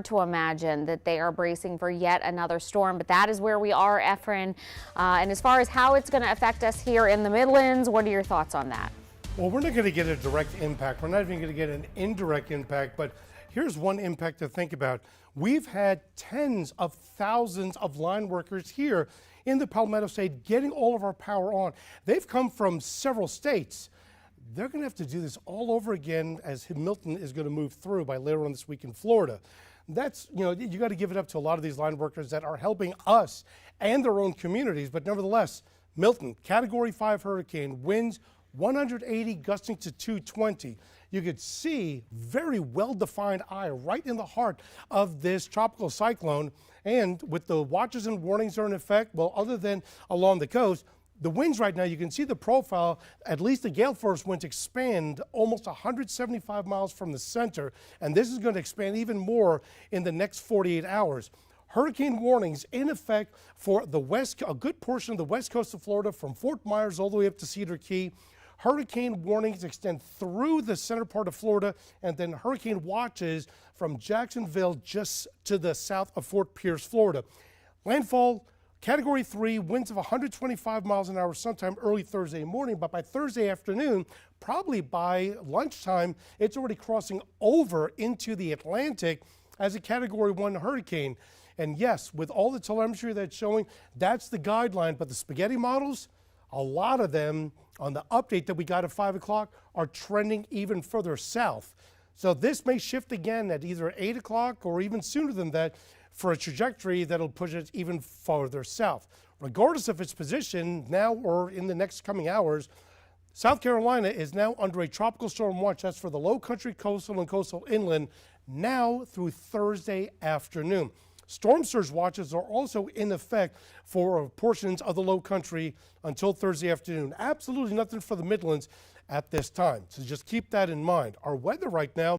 To imagine that they are bracing for yet another storm, but that is where we are, Efren. And as far as how it's going to affect us here in the Midlands, what are your thoughts on that? Well, we're not going to get a direct impact. We're not even going to get an indirect impact, but here's one impact to think about. We've had tens of thousands of line workers here in the Palmetto State getting all of our power on. They've come from several states. They're going to have to do this all over again as Milton is going to move through by later on this week in Florida. That's, you got to give it up to a lot of these line workers that are helping us and their own communities. But nevertheless, Milton, Category 5 hurricane, winds 180 gusting to 220. You could see very well-defined eye right in the heart of this tropical cyclone. And with the watches and warnings are in effect, well, other than along the coast, the winds right now, you can see the profile, at least the gale force winds expand almost 175 miles from the center, and this is going to expand even more in the next 48 hours. Hurricane warnings in effect for the west, a good portion of the west coast of Florida from Fort Myers all the way up to Cedar Key. Hurricane warnings extend through the center part of Florida, and then hurricane watches from Jacksonville just to the south of Fort Pierce, Florida. Landfall Category 3, winds of 125 miles an hour sometime early Thursday morning, but by Thursday afternoon, probably by lunchtime, it's already crossing over into the Atlantic as a Category 1 hurricane. And yes, with all the telemetry that's showing, that's the guideline, but the spaghetti models, a lot of them on the update that we got at 5 o'clock are trending even further south. So this may shift again at either 8 o'clock or even sooner than that, for a trajectory that'll push it even farther south. Regardless of its position now or in the next coming hours, South Carolina is now under a tropical storm watch. That's for the low country, coastal, and coastal inland now through Thursday afternoon. Storm surge watches are also in effect for portions of the low country until Thursday afternoon. Absolutely nothing for the Midlands at this time. So just keep that in mind. Our weather right now,